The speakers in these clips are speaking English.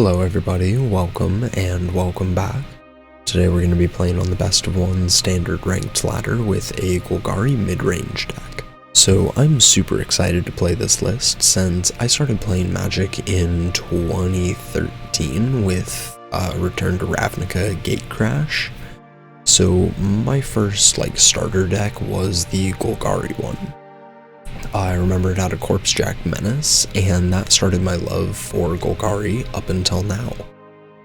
Hello everybody, welcome and welcome back. Today we're going to be playing on the best of one standard ranked ladder with a Golgari mid-range deck. So I'm super excited to play this list since I started playing Magic in 2013 with Return to Ravnica Gatecrash. So my first starter deck was the Golgari one. I remember it had a Corpsejack Menace, and that started my love for Golgari up until now.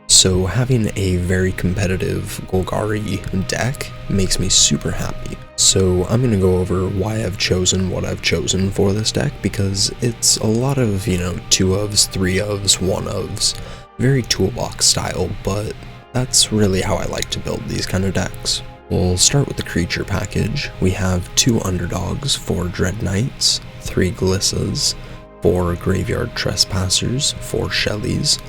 So having a very competitive Golgari deck makes me super happy. So I'm going to go over why I've chosen what I've chosen for this deck, because it's a lot of, 2-ofs, 3-ofs, 1-ofs, very toolbox style, but that's really how I like to build these kind of decks. We'll start with the creature package. We have 2 Underdogs, 4 Dread Knights, 3 Glissas, 4 Graveyard Trespassers, 4 Shellies,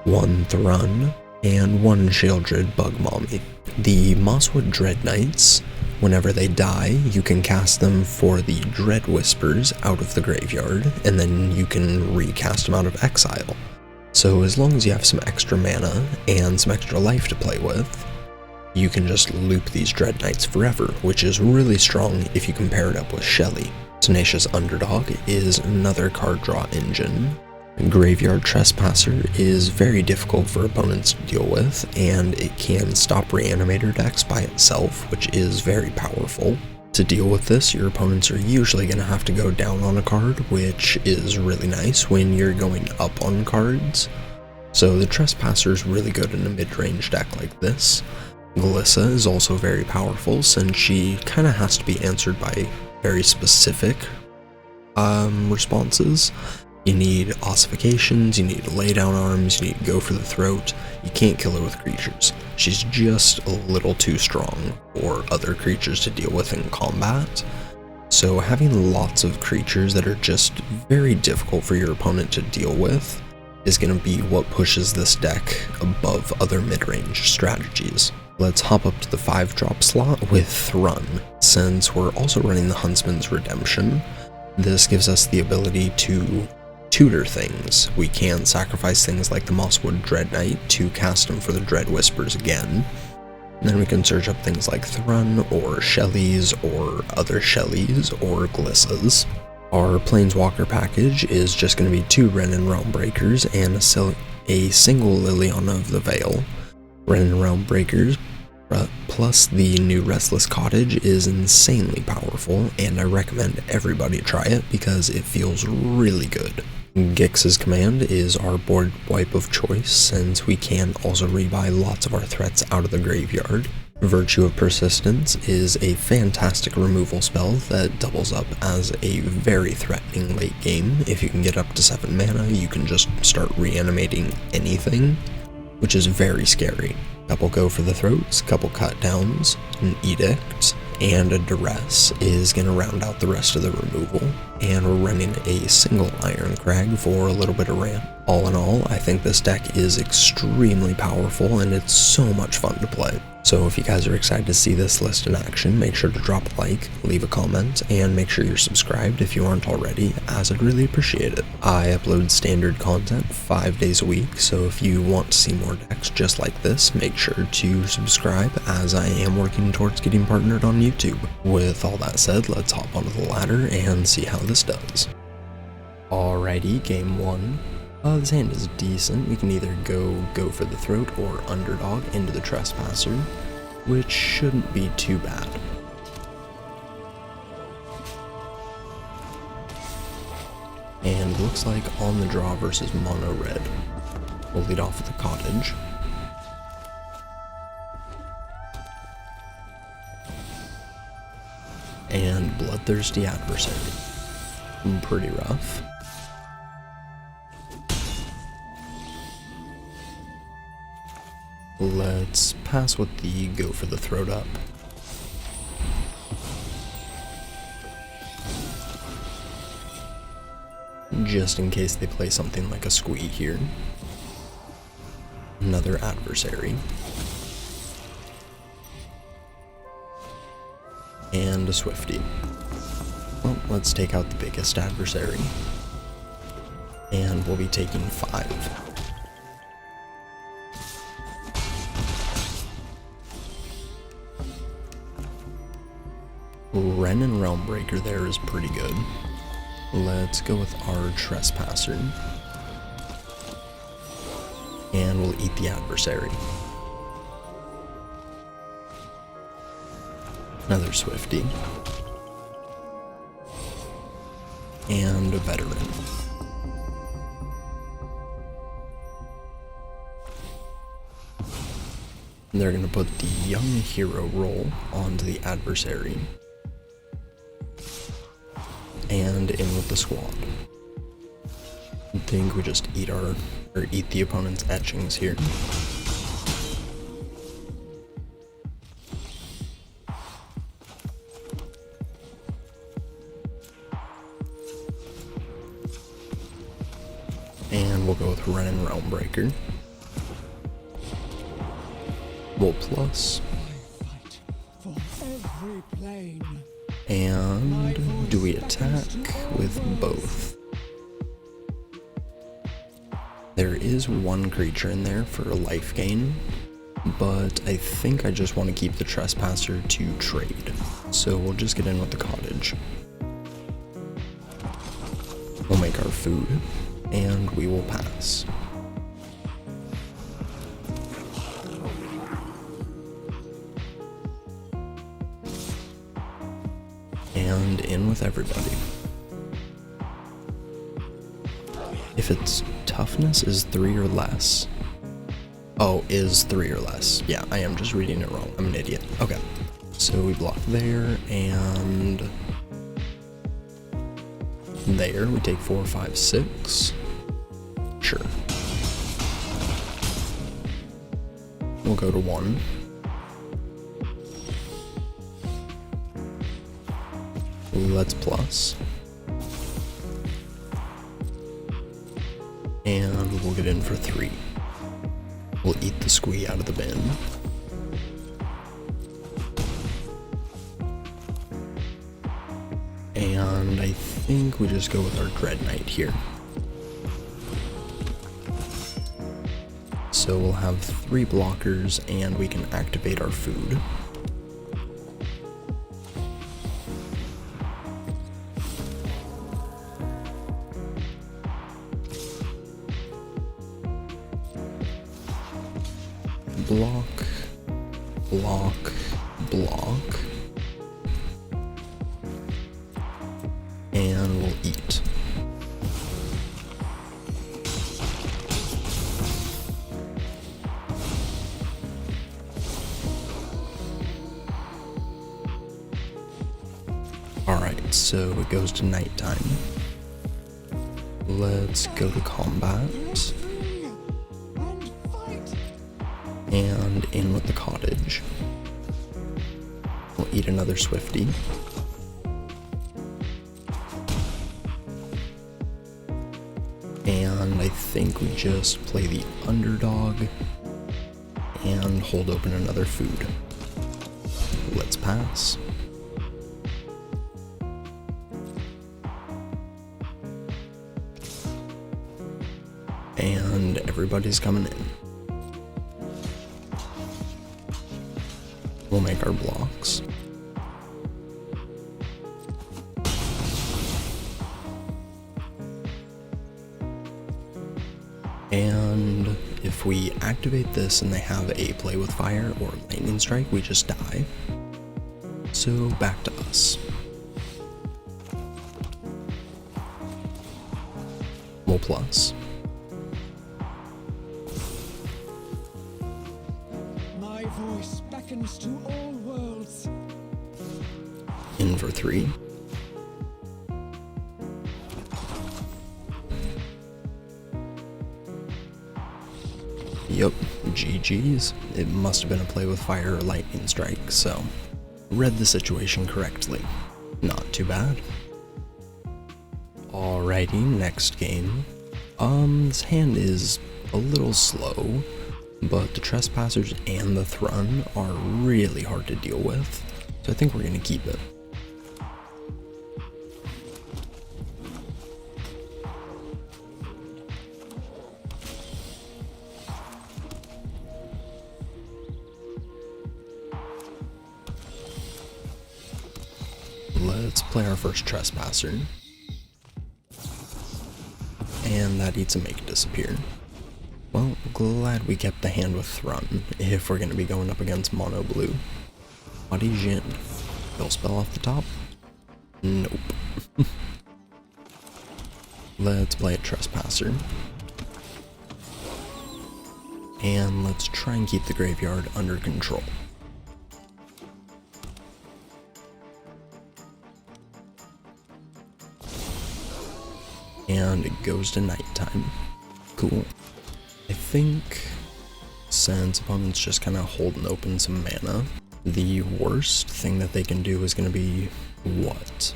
1 Thrun, and 1 Sheoldred Bug Mommy. The Mosswood Dread Knights, whenever they die, you can cast them for the Dread Whispers out of the graveyard, and then you can recast them out of exile. So as long as you have some extra mana and some extra life to play with, you can just loop these Dread Knights forever, which is really strong if you compare it up with Shelly. Tenacious Underdog is another card draw engine. Graveyard Trespasser is very difficult for opponents to deal with, and it can stop Reanimator decks by itself, which is very powerful. To deal with this, your opponents are usually going to have to go down on a card, which is really nice when you're going up on cards. So the Trespasser is really good in a mid-range deck like this. Glissa is also very powerful since she kind of has to be answered by very specific responses. You need ossifications, you need lay down arms, you need to go for the throat. You can't kill her with creatures. She's just a little too strong for other creatures to deal with in combat. So having lots of creatures that are just very difficult for your opponent to deal with is going to be what pushes this deck above other mid-range strategies. Let's hop up to the 5-drop slot with Thrun. Since we're also running the Huntsman's Redemption, this gives us the ability to tutor things. We can sacrifice things like the Mosswood Dread Knight to cast them for the Dread Whispers again. And then we can search up things like Thrun or Shellies or other Shellies or Glissas. Our Planeswalker package is just going to be 2 Wrenn and Realm Breakers and a single Liliana of the Veil. Wrenn and Realm Breakers plus the new Restless Cottage is insanely powerful, and I recommend everybody try it because it feels really good. Gix's Command is our board wipe of choice since we can also rebuy lots of our threats out of the graveyard. Virtue of Persistence is a fantastic removal spell that doubles up as a very threatening late game. If you can get up to 7 mana, you can just start reanimating anything, which is very scary. Couple Go for the Throats, couple Cut Downs, an Edict, and a Duress is going to round out the rest of the removal, and we're running a single Iron Crag for a little bit of ramp. All in all, I think this deck is extremely powerful and it's so much fun to play. So if you guys are excited to see this list in action, make sure to drop a like, leave a comment, and make sure you're subscribed if you aren't already, as I'd really appreciate it. I upload standard content 5 days a week, so if you want to see more decks just like this, make sure to subscribe, as I am working towards getting partnered on YouTube. With all that said, let's hop onto the ladder and see how this does. Alrighty, game 1. This hand is decent. We can either go for the throat or Underdog into the Trespasser, which shouldn't be too bad. And looks like on the draw versus mono red. We'll lead off with the Cottage. And Bloodthirsty Adversary. Pretty rough. Let's pass with the go for the throat up. Just in case they play something like a Squee here. Another Adversary. And a Swifty. Well, let's take out the biggest adversary. And we'll be taking 5. Wren and Realm Breaker there is pretty good. Let's go with our Trespasser. And we'll eat the adversary. Another Swifty. And a Veteran. And they're going to put the Young Hero role onto the adversary. And in with the squad. I think we just eat the opponent's etchings here. And we'll go with Wren and Realm Breaker. We'll plus. And do we attack with both? There is one creature in there for a life gain, but I think I just want to keep the Trespasser to trade. So we'll just get in with the Cottage. We'll make our food, and we will pass. And in with everybody. If its toughness is 3 or less. Oh, is 3 or less. Yeah, I am just reading it wrong. I'm an idiot. Okay. So we block there, and there. We take 4, 5, 6. Sure. We'll go to 1. Let's plus. And we'll get in for 3. We'll eat the squee out of the bin. And I think we just go with our Dread Knight here. So we'll have 3 blockers and we can activate our food. Block, block, block, and we'll eat. Alright, so it goes to nighttime. Let's go to combat. And in with the Cottage. We'll eat another Swifty. And I think we just play the underdog and hold open another food. Let's pass. And everybody's coming in. We'll make our blocks. And if we activate this and they have a play with fire or lightning strike, we just die. So back to us. We'll plus. My voice beckons to all worlds. In for 3. Yup, GG's. It must have been a play with fire or lightning strike, so read the situation correctly. Not too bad. Alrighty, next game. This hand is a little slow, but the Trespassers and the Thrun are really hard to deal with, so I think we're gonna keep it. play our first Trespasser. And that eats a Make Disappear. Well, glad we kept the hand with Thrun, if we're going to be going up against Mono Blue. Haughty Jin. Kill spell off the top? Nope. Let's play a Trespasser. And let's try and keep the graveyard under control. And it goes to nighttime. Cool. I think since opponents just kind of holding open some mana, the worst thing that they can do is going to be what?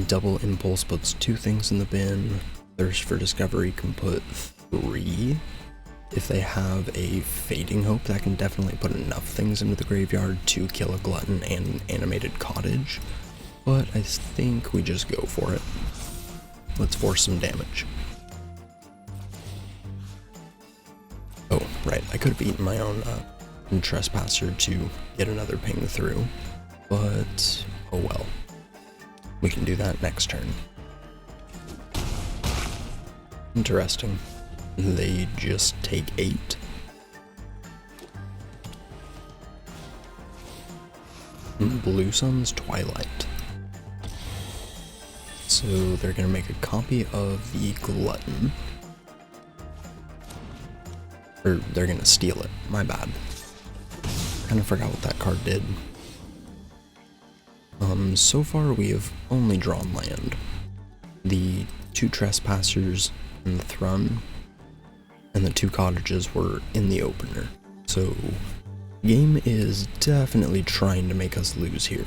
Double Impulse puts 2 things in the bin. Thirst for Discovery can put 3. If they have a Fading Hope, that can definitely put enough things into the graveyard to kill a Glutton and an Animated Cottage. But I think we just go for it. Let's force some damage. Oh, right, I could have eaten my own Trespasser to get another ping through, but oh well. We can do that next turn. Interesting. They just take 8. Blue Sun's Twilight. So they're gonna make a copy of the Glutton. Or they're gonna steal it, my bad. Kinda forgot what that card did. So far we have only drawn land. The 2 Trespassers and the Thrun, and the 2 cottages were in the opener. So, game is definitely trying to make us lose here.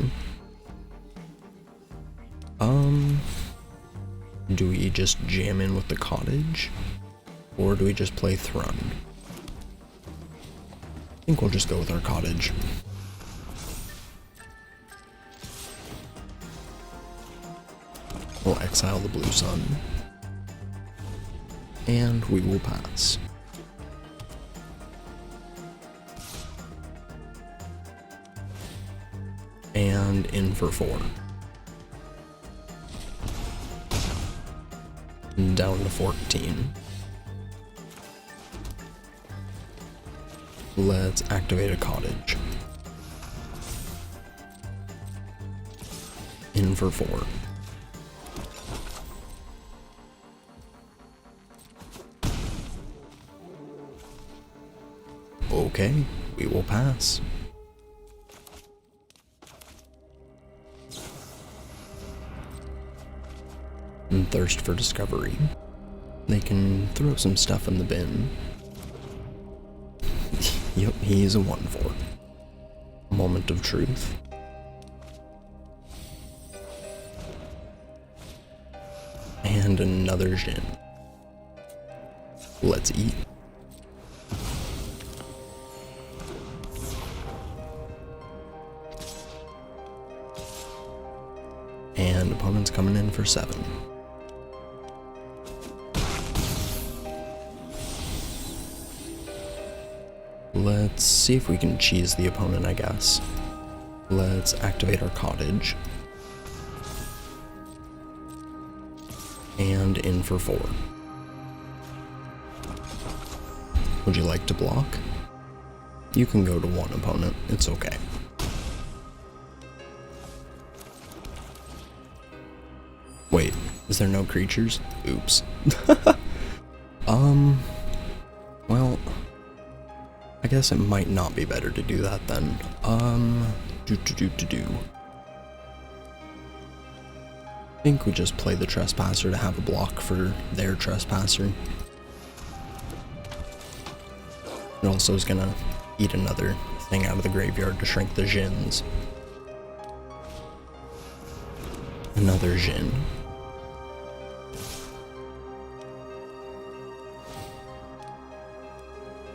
Do we just jam in with the cottage? Or do we just play Thrun? I think we'll just go with our cottage. We'll exile the Blue Sun. And we will pass. And in for 4. Down to 14. Let's activate a cottage. In for 4. Okay, we will pass. And Thirst for Discovery. They can throw some stuff in the bin. Yep, he is a 1/4. Moment of Truth. And another Jin. Let's eat. And opponent's coming in for 7. Let's see if we can cheese the opponent, I guess. Let's activate our cottage. And in for 4. Would you like to block? You can go to 1 opponent, it's okay. Wait, is there no creatures? Oops. Well, I guess it might not be better to do that then. I think we just play the Trespasser to have a block for their Trespasser. It also is gonna eat another thing out of the graveyard to shrink the Jins. Another Jin.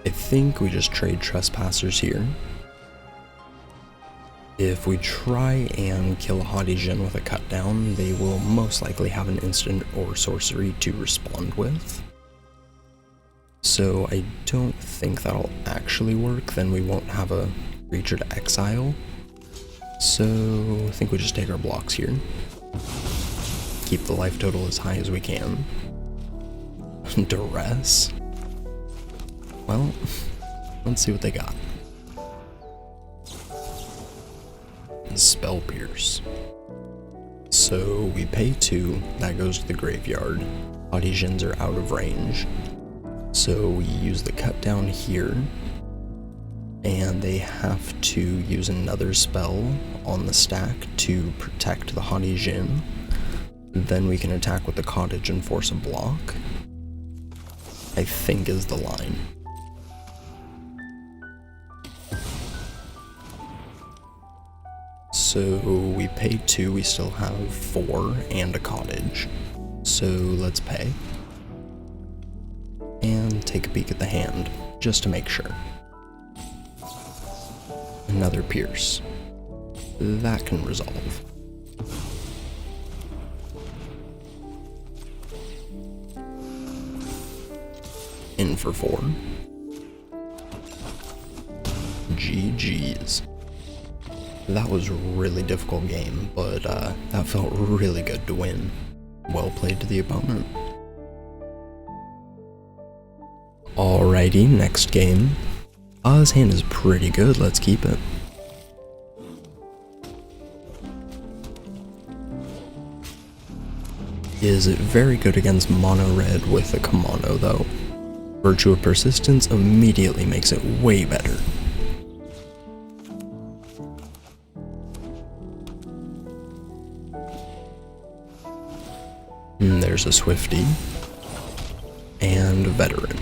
I think we just trade Trespassers here. If we try and kill a Haughty Jin with a cut down, they will most likely have an instant or sorcery to respond with. So I don't think that'll actually work, then we won't have a creature to exile. So I think we just take our blocks here. Keep the life total as high as we can. Duress? Well, let's see what they got. Spell Pierce. So we pay 2, that goes to the graveyard. Haughty Djinns are out of range. So we use the cut down here. And they have to use another spell on the stack to protect the Haughty Djinn. Then we can attack with the cottage and force a block, I think is the line. So we pay 2, we still have 4 and a cottage. So let's pay. And take a peek at the hand, just to make sure. Another Pierce. That can resolve. In for 4. GG's. That was a really difficult game, but that felt really good to win. Well played to the opponent. Alrighty, next game. His hand is pretty good, let's keep it. Is very good against mono red with a Kimono though. Virtue of Persistence immediately makes it way better. And there's a Swifty. And a Veteran.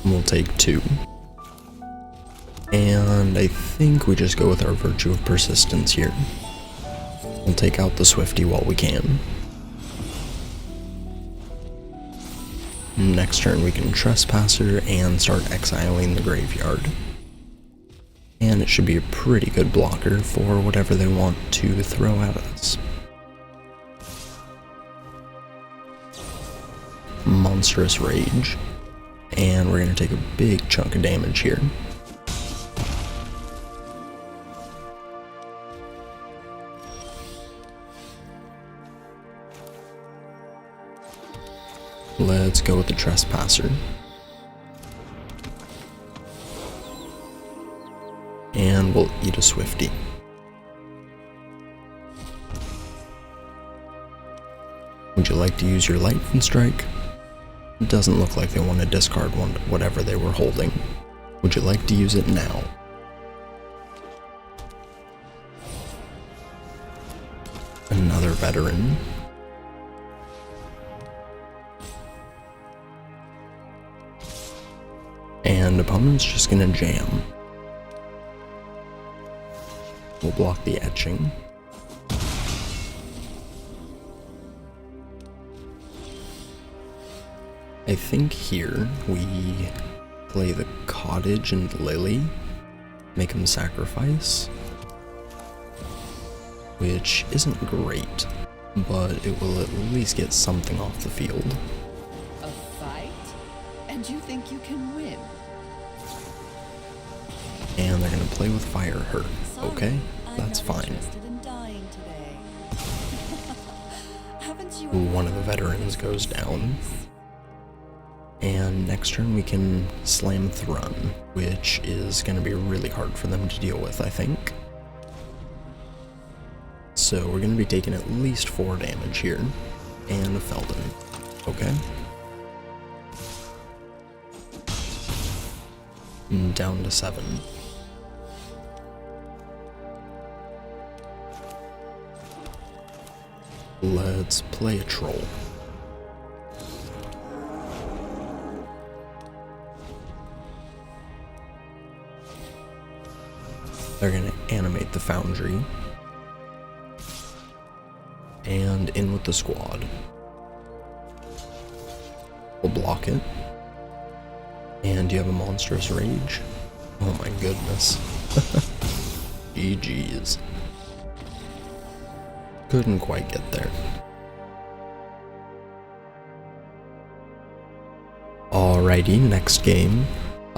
We'll take 2. And I think we just go with our Virtue of Persistence here. We'll take out the Swifty while we can. Next turn we can Trespasser and start exiling the graveyard. And it should be a pretty good blocker for whatever they want to throw at us. Monstrous Rage. And we're going to take a big chunk of damage here. Let's go with the Trespasser. And we'll eat a Swifty. Would you like to use your Lightning Strike? It doesn't look like they want to discard whatever they were holding. Would you like to use it now? Another Veteran. And opponent's just gonna jam. We'll block the etching. I think here we play the Cottage and Lily, make him sacrifice, which isn't great, but it will at least get something off the field. A fight? And you think you can win? And they're gonna play with Fire Hurt. Sorry, Okay, I'm that's not fine. interested in dying today. Haven't you One of the veterans goes down. And next turn we can slam Thrun, which is going to be really hard for them to deal with, I think. So we're going to be taking at least 4 damage here, and a Felden. Okay. And down to 7. Let's play a Troll. They're going to animate the Foundry. And in with the squad. We'll block it. And you have a Monstrous Rage? Oh my goodness. GG's. Couldn't quite get there. Alrighty, next game.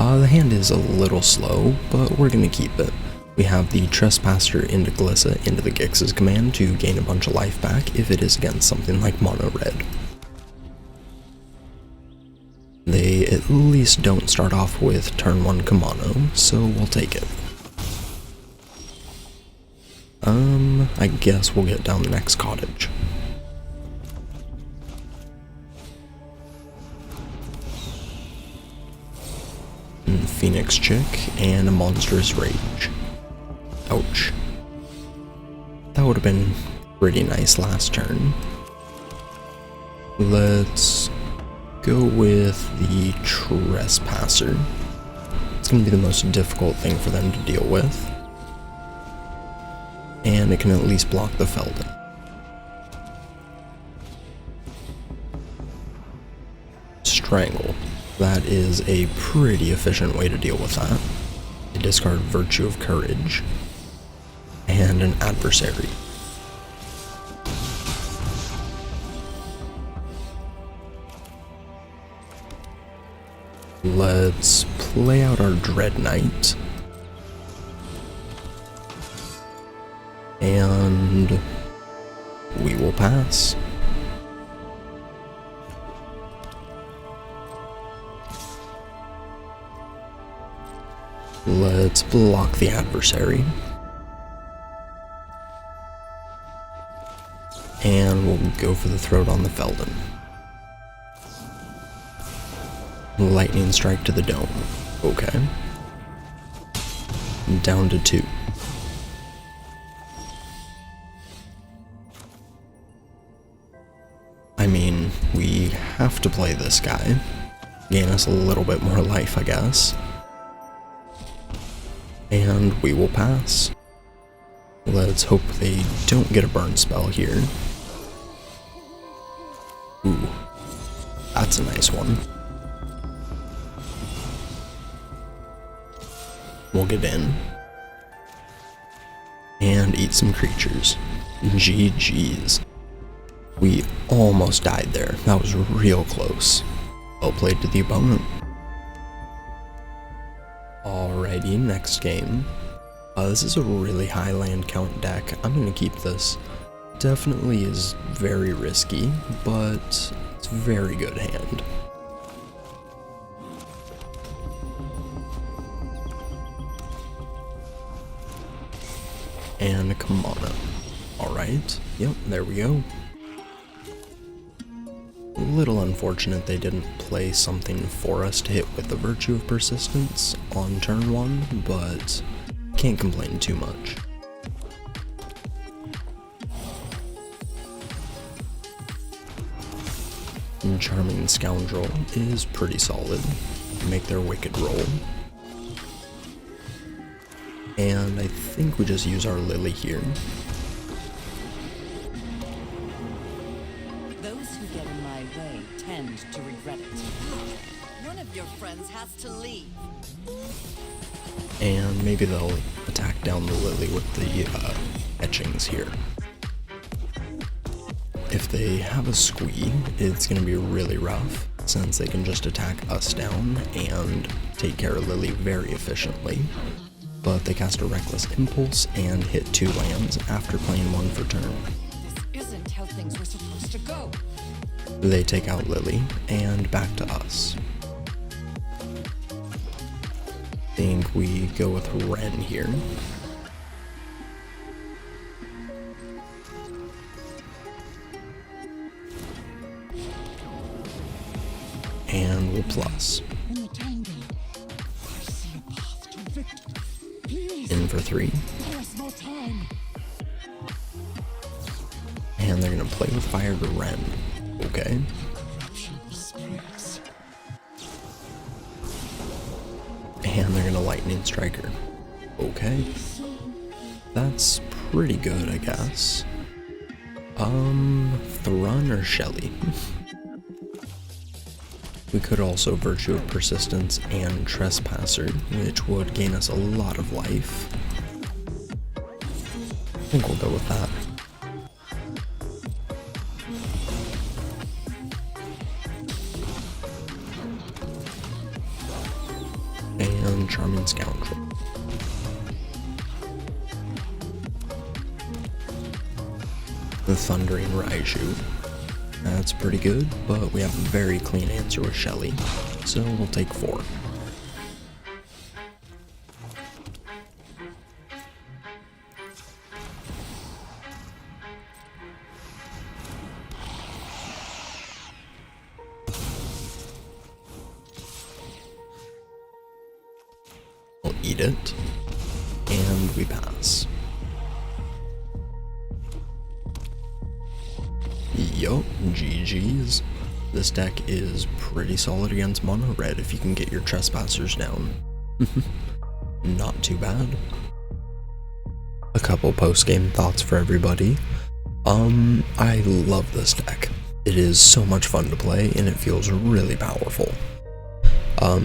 The hand is a little slow, but we're gonna keep it. We have the Trespasser into Glissa into the Gix's command to gain a bunch of life back if it is against something like mono red. They at least don't start off with turn 1 Kamano, so we'll take it. I guess we'll get down the next cottage. Phoenix Chick and a Monstrous Rage. Ouch. That would have been pretty nice last turn. Let's go with the Trespasser. It's going to be the most difficult thing for them to deal with. And it can at least block the Feldon. Strangle. That is a pretty efficient way to deal with that. They discard Virtue of Courage and an Adversary. Let's play out our Dread Knight. And we will pass. Let's block the Adversary. And we'll go for the Throat on the Feldon. Lightning Strike to the Dome. Okay. Down to 2. I mean, we have to play this guy. Gain us a little bit more life, I guess. And we will pass. Let's hope they don't get a burn spell here. Ooh, that's a nice one. We'll get in. And eat some creatures. GG's. We almost died there. That was real close. Well played to the opponent. Alrighty, next game. This is a really high land count deck. I'm going to keep this. Definitely is very risky, but it's a very good hand. And a Kamano. Alright, yep, there we go. A little unfortunate they didn't play something for us to hit with the Virtue of Persistence on turn 1, but can't complain too much. And Charming Scoundrel is pretty solid. Make their Wicked roll. And I think we just use our Lily here. Those who get in my way tend to regret it. One of your friends has to leave. And maybe they'll attack down the Lily with the etchings here. If they have a Squee, it's going to be really rough, since they can just attack us down and take care of Lily very efficiently. But they cast a Reckless Impulse and hit 2 lands after playing 1 for turn. This isn't how things were supposed to go. They take out Lily, and back to us. Think we go with Ren here. And we'll plus. In the tangle, I see a path to victory. Please, In for 3. give us more time. And they're gonna play with Fire to Ren. Okay. Corruption spreads. And they're gonna Lightning Strike her. Okay. That's pretty good, I guess. Thrun or Shelly? We could also Virtue of Persistence and Trespasser, which would gain us a lot of life. I think we'll go with that. and Charming Scoundrel. The Thundering Raiju. That's pretty good, but we have a very clean answer with Shelly, so we'll take 4. We'll eat it, and we pass. Yup, GG's. This deck is pretty solid against mono red if you can get your Trespassers down. Not too bad. A couple post-game thoughts for everybody. I love this deck. It is so much fun to play, and it feels really powerful.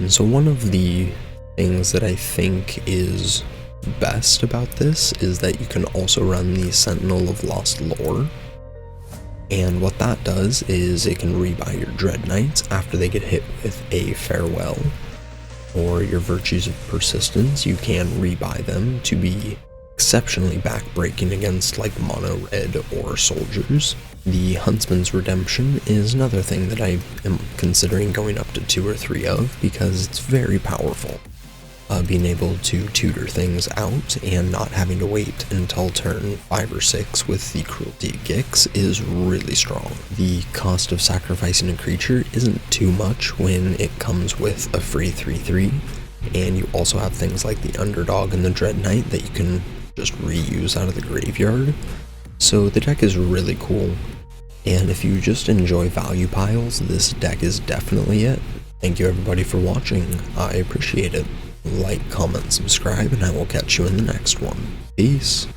So one of the things that I think is best about this is that you can also run the Sentinel of Lost Lore. And what that does is it can rebuy your Dread Knights after they get hit with a Farewell, or your Virtues of Persistence. You can rebuy them to be exceptionally backbreaking against like mono red or soldiers. The Huntsman's Redemption is another thing that I am considering going up to 2 or 3 of because it's very powerful. Being able to tutor things out and not having to wait until turn 5 or 6 with the Cruelty Gix is really strong. The cost of sacrificing a creature isn't too much when it comes with a free 3/3, and you also have things like the Underdog and the Dread Knight that you can just reuse out of the graveyard. So the deck is really cool, and if you just enjoy value piles, this deck is definitely it. Thank you everybody for watching, I appreciate it. Like, comment, subscribe, and I will catch you in the next one. Peace.